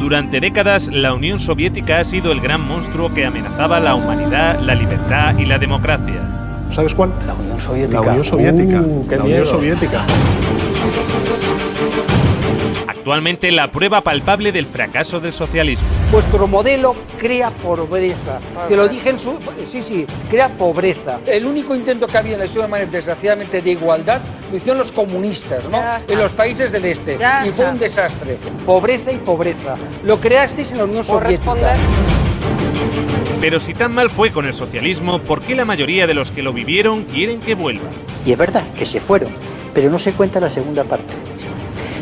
Durante décadas, la Unión Soviética ha sido el gran monstruo que amenazaba la humanidad, la libertad y la democracia. ¿Sabes cuál? La Unión Soviética. La Unión Soviética. ¡Qué La miedo! Unión Soviética. Actualmente, la prueba palpable del fracaso del socialismo. Vuestro modelo crea pobreza. Te lo dije en su... Sí, crea pobreza. El único intento que había en la historia humana, desgraciadamente, de igualdad, lo hicieron los comunistas, ¿no? En los países del este. Y fue un desastre. Pobreza y pobreza. Lo creasteis en la Unión Soviética. Pero si tan mal fue con el socialismo, ¿por qué la mayoría de los que lo vivieron quieren que vuelva? Y es verdad que se fueron, pero no se cuenta la segunda parte.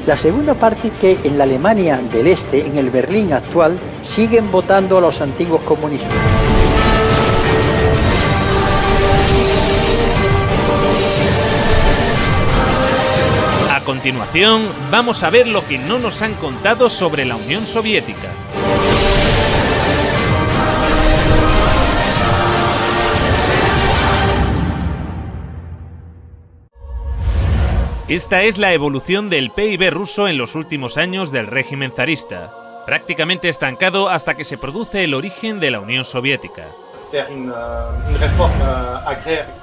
La segunda parte, que en la Alemania del Este, en el Berlín actual, siguen votando a los antiguos comunistas. A continuación, vamos a ver lo que no nos han contado sobre la Unión Soviética. Esta es la evolución del PIB ruso en los últimos años del régimen zarista, prácticamente estancado hasta que se produce el origen de la Unión Soviética.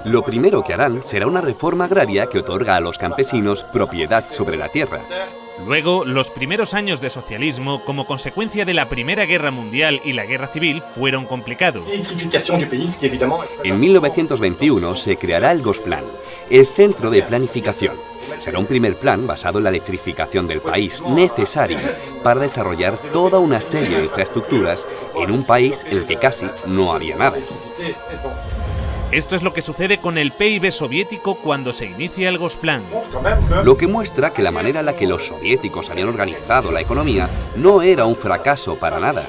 Lo primero que harán será una reforma agraria que otorga a los campesinos propiedad sobre la tierra. Luego, los primeros años de socialismo, como consecuencia de la Primera Guerra Mundial y la Guerra Civil, fueron complicados. En 1921 se creará el Gosplan, el Centro de Planificación. Será un primer plan basado en la electrificación del país, necesario para desarrollar toda una serie de infraestructuras en un país en el que casi no había nada. Esto es lo que sucede con el PIB soviético cuando se inicia el Gosplan. Lo que muestra que la manera en la que los soviéticos habían organizado la economía no era un fracaso para nada.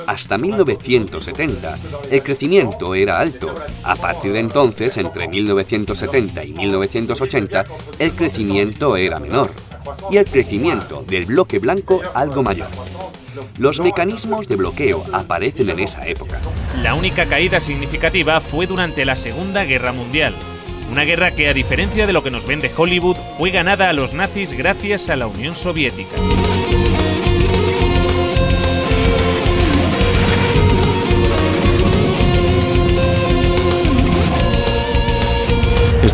Hasta 1970, el crecimiento era alto. A partir de entonces, entre 1970 y 1980, el crecimiento era menor. Y el crecimiento del bloque blanco algo mayor. Los mecanismos de bloqueo aparecen en esa época. La única caída significativa fue durante la Segunda Guerra Mundial. Una guerra que, a diferencia de lo que nos vende Hollywood, fue ganada a los nazis gracias a la Unión Soviética.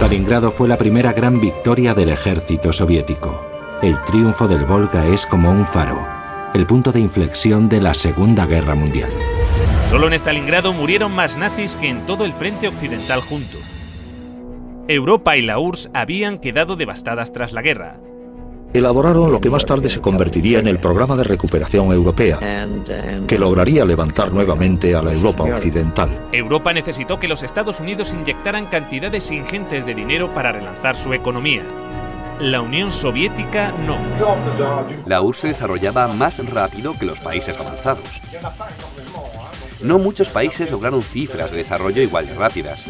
Stalingrado fue la primera gran victoria del ejército soviético. El triunfo del Volga es como un faro, el punto de inflexión de la Segunda Guerra Mundial. Solo en Stalingrado murieron más nazis que en todo el frente occidental junto. Europa y la URSS habían quedado devastadas tras la guerra. Elaboraron lo que más tarde se convertiría en el Programa de Recuperación Europea, que lograría levantar nuevamente a la Europa occidental. Europa necesitó que los Estados Unidos inyectaran cantidades ingentes de dinero para relanzar su economía. La Unión Soviética no. La URSS se desarrollaba más rápido que los países avanzados. No muchos países lograron cifras de desarrollo igual de rápidas.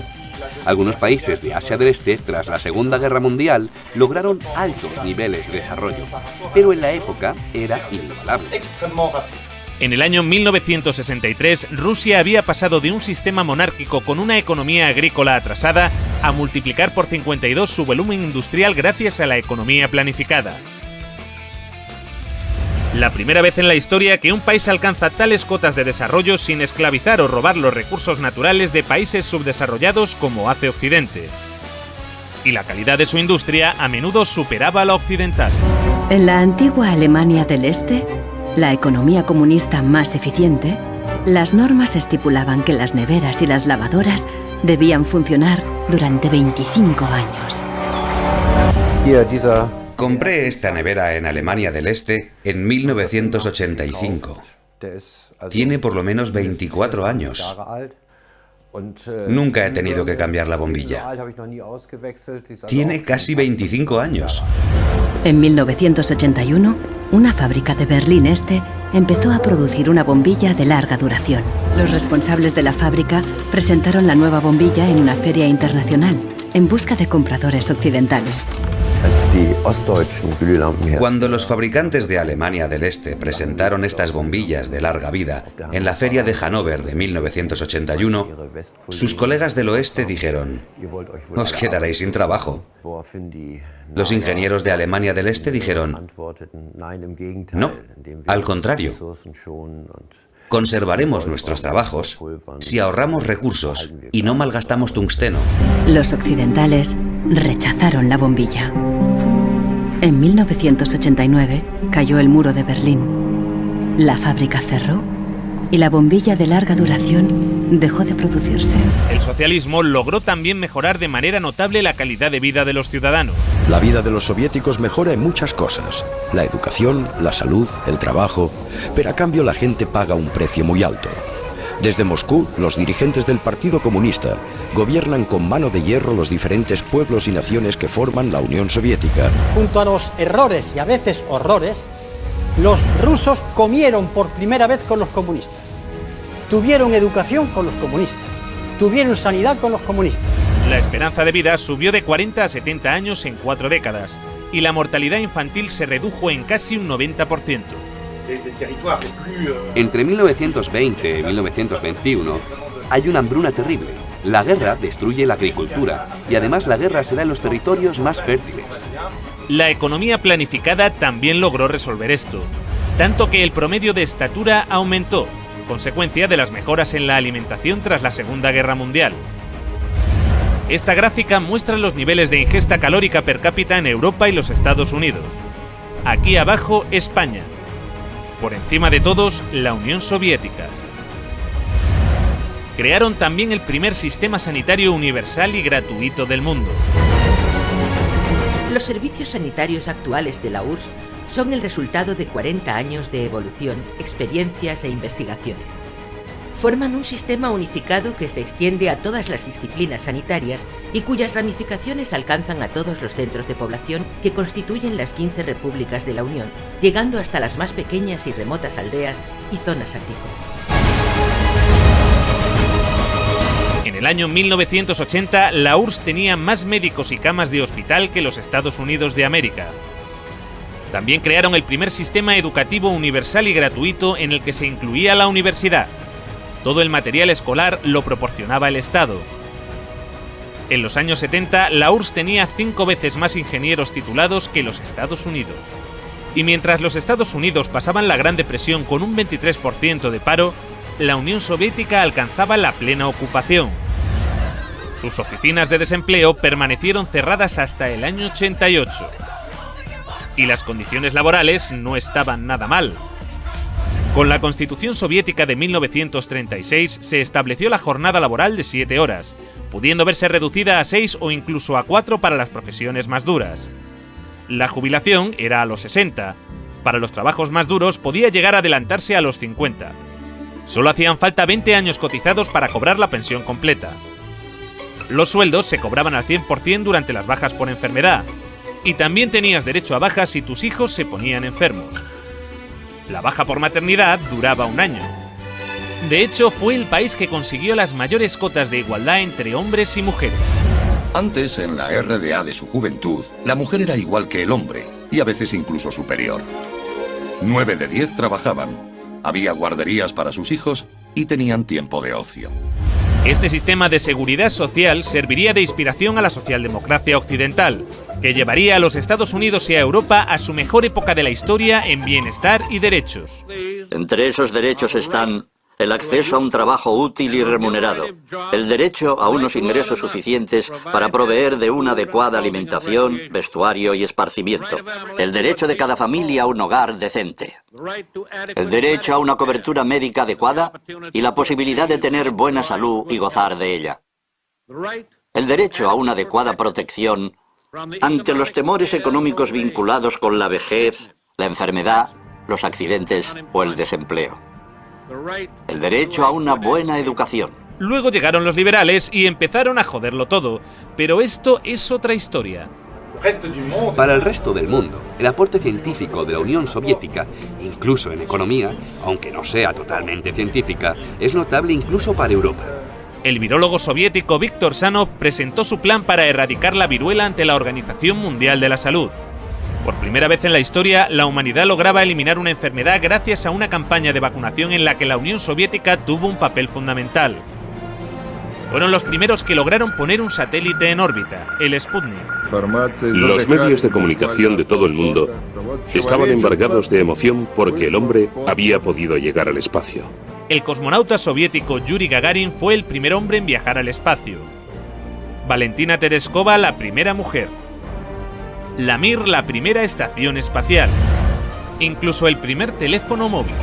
Algunos países de Asia del Este, tras la Segunda Guerra Mundial, lograron altos niveles de desarrollo, pero en la época era inigualable. En el año 1963, Rusia había pasado de un sistema monárquico con una economía agrícola atrasada a multiplicar por 52 su volumen industrial gracias a la economía planificada. La primera vez en la historia que un país alcanza tales cotas de desarrollo sin esclavizar o robar los recursos naturales de países subdesarrollados como hace Occidente. Y la calidad de su industria a menudo superaba a la occidental. En la antigua Alemania del Este, la economía comunista más eficiente, las normas estipulaban que las neveras y las lavadoras debían funcionar durante 25 años. Compré esta nevera en Alemania del Este en 1985. Tiene por lo menos 24 años. Nunca he tenido que cambiar la bombilla. Tiene casi 25 años. En 1981, una fábrica de Berlín Este empezó a producir una bombilla de larga duración. Los responsables de la fábrica presentaron la nueva bombilla en una feria internacional en busca de compradores occidentales. Cuando los fabricantes de Alemania del Este presentaron estas bombillas de larga vida en la Feria de Hannover de 1981, sus colegas del oeste dijeron: «Os quedaréis sin trabajo». Los ingenieros de Alemania del Este dijeron: «No, al contrario. Conservaremos nuestros trabajos si ahorramos recursos y no malgastamos tungsteno». Los occidentales rechazaron la bombilla. En 1989 cayó el muro de Berlín. La fábrica cerró y la bombilla de larga duración dejó de producirse. El socialismo logró también mejorar de manera notable la calidad de vida de los ciudadanos. La vida de los soviéticos mejora en muchas cosas: la educación, la salud, el trabajo, pero a cambio la gente paga un precio muy alto. Desde Moscú, los dirigentes del Partido Comunista gobiernan con mano de hierro los diferentes pueblos y naciones que forman la Unión Soviética. Junto a los errores y a veces horrores, los rusos comieron por primera vez con los comunistas, tuvieron educación con los comunistas, tuvieron sanidad con los comunistas. La esperanza de vida subió de 40 a 70 años en 4 décadas y la mortalidad infantil se redujo en casi un 90%. Entre 1920 y 1921 hay una hambruna terrible. La guerra destruye la agricultura y además la guerra se da en los territorios más fértiles. La economía planificada también logró resolver esto, tanto que el promedio de estatura aumentó, consecuencia de las mejoras en la alimentación tras la Segunda Guerra Mundial. Esta gráfica muestra los niveles de ingesta calórica per cápita en Europa y los Estados Unidos. Aquí abajo, España. Por encima de todos, la Unión Soviética. Crearon también el primer sistema sanitario universal y gratuito del mundo. Los servicios sanitarios actuales de la URSS son el resultado de 40 años de evolución, experiencias e investigaciones. Forman un sistema unificado que se extiende a todas las disciplinas sanitarias y cuyas ramificaciones alcanzan a todos los centros de población que constituyen las 15 repúblicas de la Unión, llegando hasta las más pequeñas y remotas aldeas y zonas agrícolas. En el año 1980, la URSS tenía más médicos y camas de hospital que los Estados Unidos de América. También crearon el primer sistema educativo universal y gratuito en el que se incluía la universidad. Todo el material escolar lo proporcionaba el Estado. En los años 70, la URSS tenía 5 veces más ingenieros titulados que los Estados Unidos. Y mientras los Estados Unidos pasaban la Gran Depresión con un 23% de paro, la Unión Soviética alcanzaba la plena ocupación. Sus oficinas de desempleo permanecieron cerradas hasta el año 88. Y las condiciones laborales no estaban nada mal. Con la Constitución Soviética de 1936 se estableció la jornada laboral de 7 horas, pudiendo verse reducida a 6 o incluso a 4 para las profesiones más duras. La jubilación era a los 60. Para los trabajos más duros podía llegar a adelantarse a los 50. Solo hacían falta 20 años cotizados para cobrar la pensión completa. Los sueldos se cobraban al 100% durante las bajas por enfermedad, y también tenías derecho a bajas si tus hijos se ponían enfermos. La baja por maternidad duraba 1 año. De hecho, fue el país que consiguió las mayores cotas de igualdad entre hombres y mujeres. Antes, en la RDA de su juventud, la mujer era igual que el hombre, y a veces incluso superior. 9 de 10 trabajaban. Había guarderías para sus hijos y tenían tiempo de ocio. Este sistema de seguridad social serviría de inspiración a la socialdemocracia occidental, que llevaría a los Estados Unidos y a Europa a su mejor época de la historia en bienestar y derechos. Entre esos derechos están el acceso a un trabajo útil y remunerado, el derecho a unos ingresos suficientes para proveer de una adecuada alimentación, vestuario y esparcimiento, el derecho de cada familia a un hogar decente, el derecho a una cobertura médica adecuada y la posibilidad de tener buena salud y gozar de ella, el derecho a una adecuada protección ante los temores económicos vinculados con la vejez, la enfermedad, los accidentes o el desempleo. El derecho a una buena educación. Luego llegaron los liberales y empezaron a joderlo todo, pero esto es otra historia. Para el resto del mundo, el aporte científico de la Unión Soviética, incluso en economía, aunque no sea totalmente científica, es notable incluso para Europa. El virólogo soviético Viktor Sanov presentó su plan para erradicar la viruela ante la Organización Mundial de la Salud. Por primera vez en la historia, la humanidad lograba eliminar una enfermedad gracias a una campaña de vacunación en la que la Unión Soviética tuvo un papel fundamental. Fueron los primeros que lograron poner un satélite en órbita, el Sputnik. Los medios de comunicación de todo el mundo estaban embargados de emoción porque el hombre había podido llegar al espacio. El cosmonauta soviético Yuri Gagarin fue el primer hombre en viajar al espacio. Valentina Tereskova, la primera mujer. La Mir, la primera estación espacial. Incluso el primer teléfono móvil.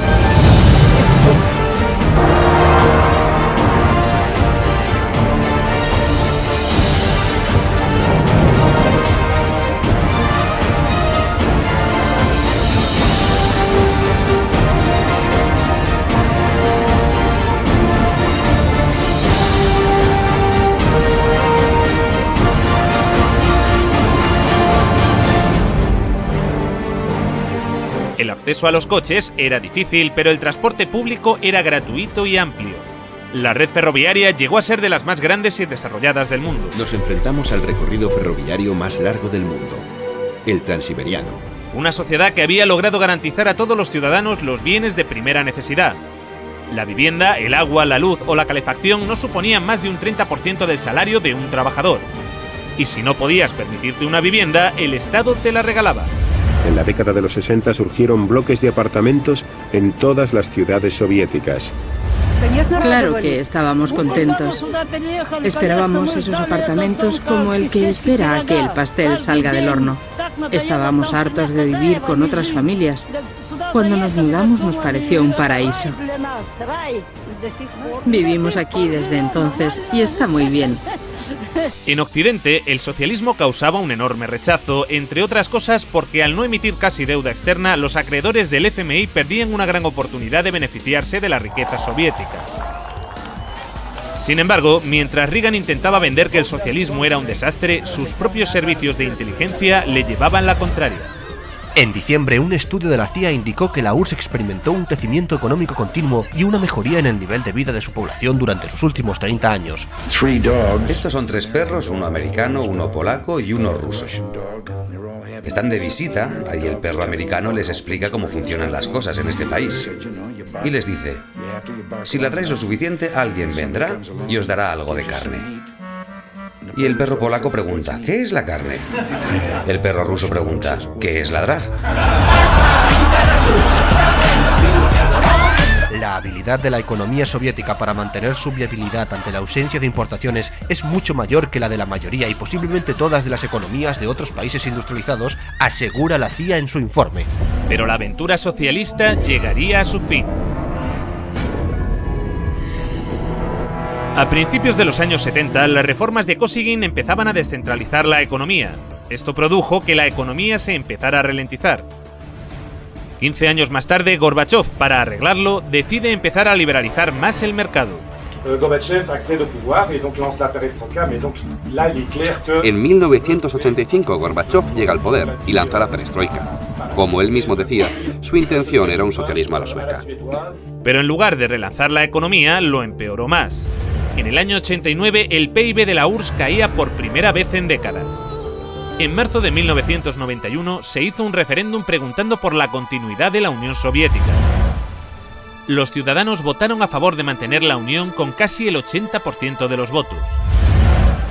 El acceso a los coches era difícil, pero el transporte público era gratuito y amplio. La red ferroviaria llegó a ser de las más grandes y desarrolladas del mundo. Nos enfrentamos al recorrido ferroviario más largo del mundo, el Transiberiano. Una sociedad que había logrado garantizar a todos los ciudadanos los bienes de primera necesidad. La vivienda, el agua, la luz o la calefacción no suponían más de un 30% del salario de un trabajador. Y si no podías permitirte una vivienda, el Estado te la regalaba. En la década de los 60 surgieron bloques de apartamentos en todas las ciudades soviéticas. Claro que estábamos contentos. Esperábamos esos apartamentos como el que espera a que el pastel salga del horno. Estábamos hartos de vivir con otras familias. Cuando nos mudamos nos pareció un paraíso. Vivimos aquí desde entonces y está muy bien. En Occidente, el socialismo causaba un enorme rechazo, entre otras cosas porque al no emitir casi deuda externa, los acreedores del FMI perdían una gran oportunidad de beneficiarse de la riqueza soviética. Sin embargo, mientras Reagan intentaba vender que el socialismo era un desastre, sus propios servicios de inteligencia le llevaban la contraria. En diciembre, un estudio de la CIA indicó que la URSS experimentó un crecimiento económico continuo y una mejoría en el nivel de vida de su población durante los últimos 30 años. Estos son 3 perros, uno americano, uno polaco y uno ruso. Están de visita, ahí el perro americano les explica cómo funcionan las cosas en este país. Y les dice, si ladráis lo suficiente, alguien vendrá y os dará algo de carne. Y el perro polaco pregunta, ¿qué es la carne? El perro ruso pregunta, ¿qué es ladrar? La habilidad de la economía soviética para mantener su viabilidad ante la ausencia de importaciones es mucho mayor que la de la mayoría y posiblemente todas de las economías de otros países industrializados, asegura la CIA en su informe. Pero la aventura socialista llegaría a su fin. A principios de los años 70, las reformas de Kosygin empezaban a descentralizar la economía. Esto produjo que la economía se empezara a ralentizar. 15 años más tarde, Gorbachev, para arreglarlo, decide empezar a liberalizar más el mercado. En 1985, Gorbachev llega al poder y lanza la perestroika. Como él mismo decía, su intención era un socialismo a la sueca. Pero en lugar de relanzar la economía, lo empeoró más. En el año 89, el PIB de la URSS caía por primera vez en décadas. En marzo de 1991 se hizo un referéndum preguntando por la continuidad de la Unión Soviética. Los ciudadanos votaron a favor de mantener la Unión con casi el 80% de los votos.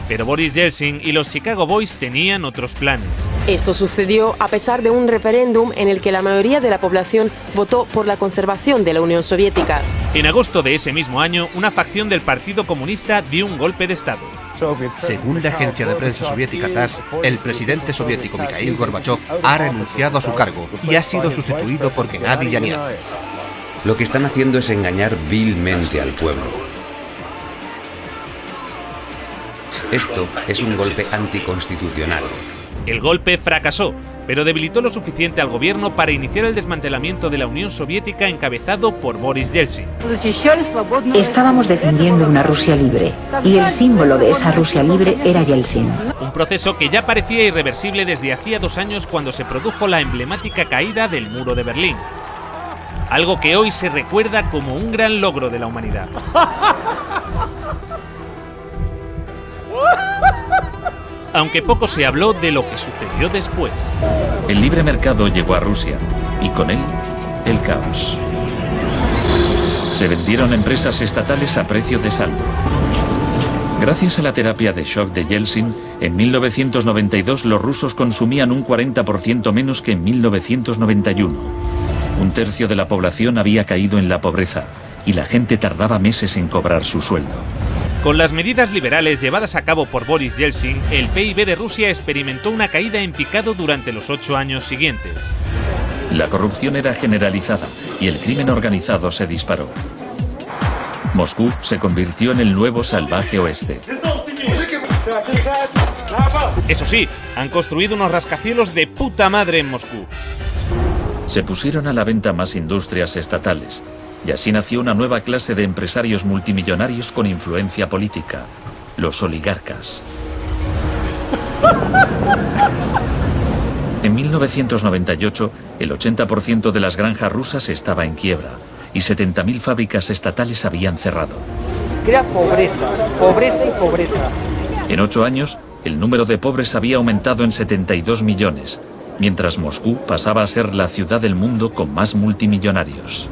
Pero Boris Yeltsin y los Chicago Boys tenían otros planes. Esto sucedió a pesar de un referéndum en el que la mayoría de la población votó por la conservación de la Unión Soviética. En agosto de ese mismo año, una facción del Partido Comunista dio un golpe de Estado. Según la agencia de prensa soviética TASS, el presidente soviético Mikhail Gorbachev ha renunciado a su cargo y ha sido sustituido por Gennady Yanev. Lo que están haciendo es engañar vilmente al pueblo. Esto es un golpe anticonstitucional. El golpe fracasó, pero debilitó lo suficiente al gobierno para iniciar el desmantelamiento de la Unión Soviética encabezado por Boris Yeltsin. Estábamos defendiendo una Rusia libre, y el símbolo de esa Rusia libre era Yeltsin. Un proceso que ya parecía irreversible desde hacía 2 años cuando se produjo la emblemática caída del muro de Berlín. Algo que hoy se recuerda como un gran logro de la humanidad. aunque poco se habló de lo que sucedió después. El libre mercado llegó a Rusia y con él el caos. Se vendieron empresas estatales a precio de saldo. Gracias a la terapia de shock de Yeltsin, en 1992 los rusos consumían un 40% menos que en 1991. Un tercio de la población había caído en la pobreza y la gente tardaba meses en cobrar su sueldo. Con las medidas liberales llevadas a cabo por Boris Yeltsin, el PIB de Rusia experimentó una caída en picado durante los 8 años siguientes. La corrupción era generalizada y el crimen organizado se disparó. Moscú se convirtió en el nuevo salvaje oeste. Eso sí, han construido unos rascacielos de puta madre en Moscú. Se pusieron a la venta más industrias estatales, y así nació una nueva clase de empresarios multimillonarios con influencia política, los oligarcas. En 1998, el 80% de las granjas rusas estaba en quiebra y 70.000 fábricas estatales habían cerrado. Crea pobreza, pobreza y pobreza. En 8 años, el número de pobres había aumentado en 72 millones, mientras Moscú pasaba a ser la ciudad del mundo con más multimillonarios.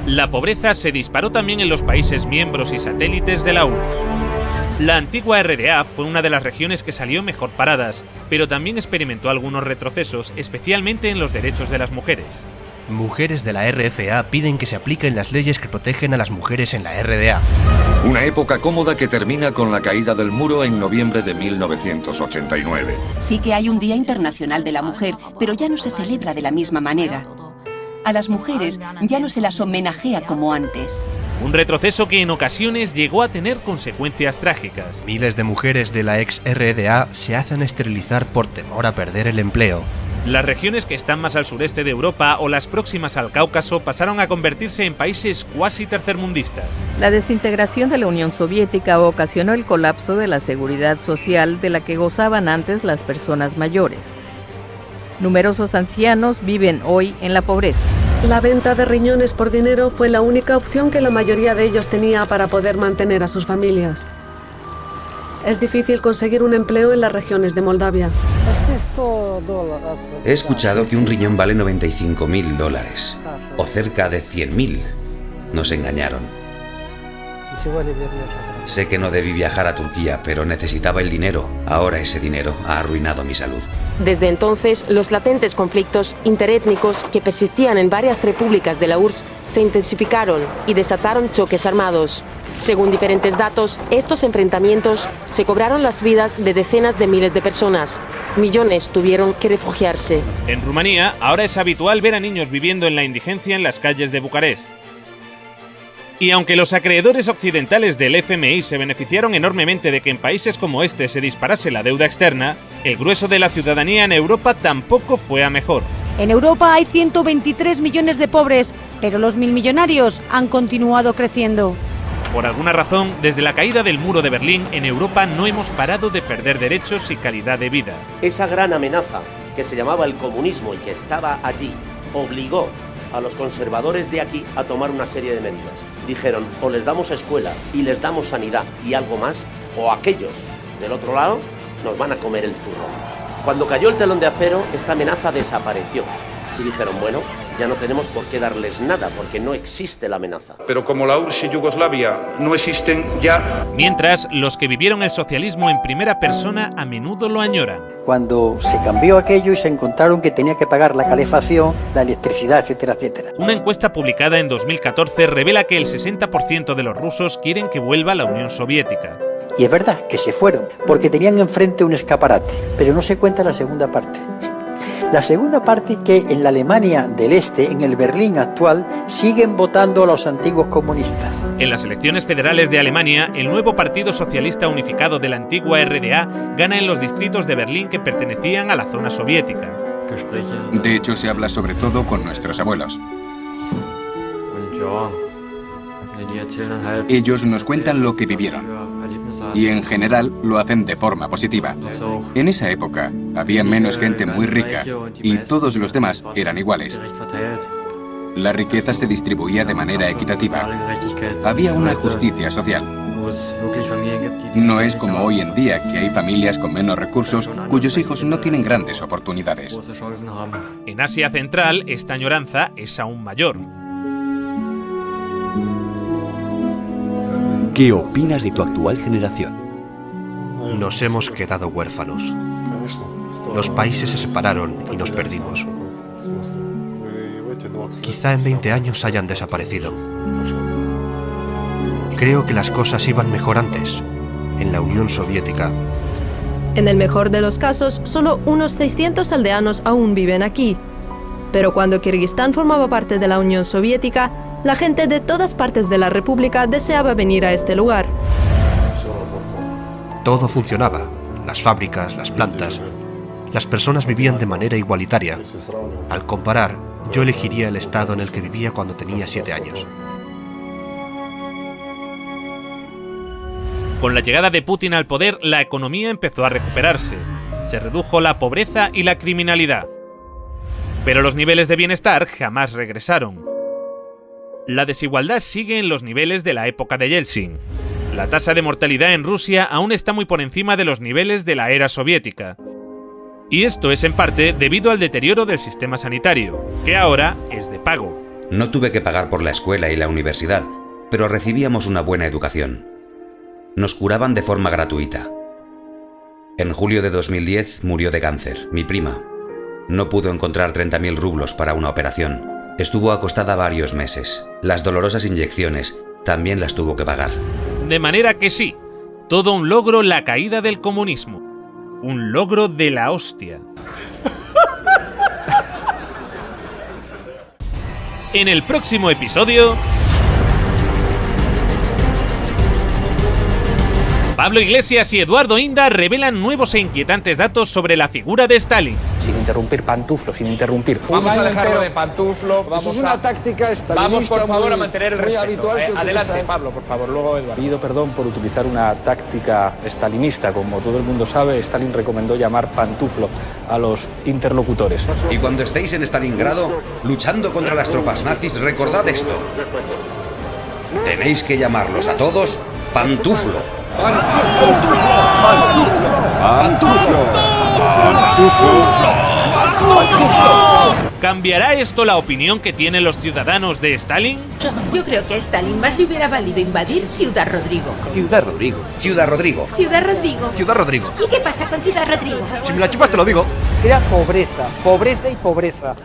La pobreza se disparó también en los países miembros y satélites de la URSS. La antigua RDA fue una de las regiones que salió mejor paradas, pero también experimentó algunos retrocesos, especialmente en los derechos de las mujeres. Mujeres de la RFA piden que se apliquen las leyes que protegen a las mujeres en la RDA. Una época cómoda que termina con la caída del muro en noviembre de 1989. Sí que hay un Día Internacional de la Mujer, pero ya no se celebra de la misma manera. A las mujeres ya no se las homenajea como antes. Un retroceso que en ocasiones llegó a tener consecuencias trágicas. Miles de mujeres de la ex RDA se hacen esterilizar por temor a perder el empleo. Las regiones que están más al sureste de Europa o las próximas al Cáucaso pasaron a convertirse en países cuasi tercermundistas. La desintegración de la Unión Soviética ocasionó el colapso de la seguridad social de la que gozaban antes las personas mayores. Numerosos ancianos viven hoy en la pobreza. La venta de riñones por dinero fue la única opción que la mayoría de ellos tenía para poder mantener a sus familias. Es difícil conseguir un empleo en las regiones de Moldavia. He escuchado que un riñón vale $95.000, o cerca de 100.000. Nos engañaron. Sé que no debí viajar a Turquía, pero necesitaba el dinero. Ahora ese dinero ha arruinado mi salud. Desde entonces, los latentes conflictos interétnicos que persistían en varias repúblicas de la URSS se intensificaron y desataron choques armados. Según diferentes datos, estos enfrentamientos se cobraron las vidas de decenas de miles de personas. Millones tuvieron que refugiarse. En Rumanía, ahora es habitual ver a niños viviendo en la indigencia en las calles de Bucarest. Y aunque los acreedores occidentales del FMI se beneficiaron enormemente de que en países como este se disparase la deuda externa, el grueso de la ciudadanía en Europa tampoco fue a mejor. En Europa hay 123 millones de pobres, pero los milmillonarios han continuado creciendo. Por alguna razón, desde la caída del muro de Berlín, en Europa no hemos parado de perder derechos y calidad de vida. Esa gran amenaza que se llamaba el comunismo y que estaba allí, obligó a los conservadores de aquí a tomar una serie de medidas. Dijeron, o les damos escuela y les damos sanidad y algo más, o aquellos del otro lado nos van a comer el turrón. Cuando cayó el telón de acero, esta amenaza desapareció. Y dijeron, bueno, ya no tenemos por qué darles nada, porque no existe la amenaza. Pero como la URSS y Yugoslavia no existen ya... Mientras, los que vivieron el socialismo en primera persona a menudo lo añoran. Cuando se cambió aquello y se encontraron que tenía que pagar la calefacción, la electricidad, etcétera, etcétera. Una encuesta publicada en 2014 revela que el 60% de los rusos quieren que vuelva la Unión Soviética. Y es verdad que se fueron, porque tenían enfrente un escaparate, pero no se cuenta la segunda parte. La segunda parte que en la Alemania del Este, en el Berlín actual, siguen votando a los antiguos comunistas. En las elecciones federales de Alemania, el nuevo Partido Socialista Unificado de la antigua RDA gana en los distritos de Berlín que pertenecían a la zona soviética. De hecho, se habla sobre todo con nuestros abuelos. Ellos nos cuentan lo que vivieron. Y en general lo hacen de forma positiva. En esa época había menos gente muy rica y todos los demás eran iguales. La riqueza se distribuía de manera equitativa. Había una justicia social. No es como hoy en día, que hay familias con menos recursos cuyos hijos no tienen grandes oportunidades. En Asia Central, esta añoranza es aún mayor. ¿Qué opinas de tu actual generación? Nos hemos quedado huérfanos. Los países se separaron y nos perdimos. Quizá en 20 años hayan desaparecido. Creo que las cosas iban mejor antes, en la Unión Soviética. En el mejor de los casos, solo unos 600 aldeanos aún viven aquí. Pero cuando Kirguistán formaba parte de la Unión Soviética, la gente de todas partes de la República deseaba venir a este lugar. Todo funcionaba, las fábricas, las plantas. Las personas vivían de manera igualitaria. Al comparar, yo elegiría el estado en el que vivía cuando tenía 7 años. Con la llegada de Putin al poder, la economía empezó a recuperarse. Se redujo la pobreza y la criminalidad. Pero los niveles de bienestar jamás regresaron. La desigualdad sigue en los niveles de la época de Yeltsin. La tasa de mortalidad en Rusia aún está muy por encima de los niveles de la era soviética. Y esto es en parte debido al deterioro del sistema sanitario, que ahora es de pago. No tuve que pagar por la escuela y la universidad, pero recibíamos una buena educación. Nos curaban de forma gratuita. En julio de 2010 murió de cáncer, mi prima. No pudo encontrar 30.000 rublos para una operación. Estuvo acostada varios meses. Las dolorosas inyecciones también las tuvo que pagar. De manera que sí, todo un logro la caída del comunismo. Un logro de la hostia. En el próximo episodio... Pablo Iglesias y Eduardo Inda revelan nuevos e inquietantes datos sobre la figura de Stalin. Sin interrumpir, Pantuflo, sin interrumpir. Vamos a dejarlo de Pantuflo. Eso es una táctica estalinista. Vamos, por favor, a mantener el respeto. Adelante, Pablo, por favor, luego Eduardo. Pido perdón por utilizar una táctica stalinista. Como todo el mundo sabe, Stalin recomendó llamar Pantuflo a los interlocutores. Y cuando estéis en Stalingrado, luchando contra las tropas nazis, recordad esto. Tenéis que llamarlos a todos Pantuflo. ¿Cambiará esto la opinión que tienen los ciudadanos de Stalin? Yo creo que a Stalin más le hubiera valido invadir Ciudad Rodrigo. Ciudad Rodrigo. Ciudad Rodrigo. Ciudad Rodrigo. Ciudad Rodrigo. ¿Y qué pasa con Ciudad Rodrigo? Si me la chupas te lo digo. Era pobreza, pobreza y pobreza.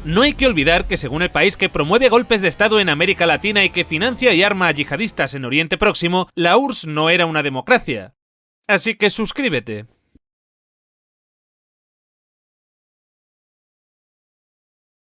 No hay que olvidar que según el país que promueve golpes de Estado en América Latina y que financia y arma a yihadistas en Oriente Próximo, la URSS no era una democracia. Así que suscríbete.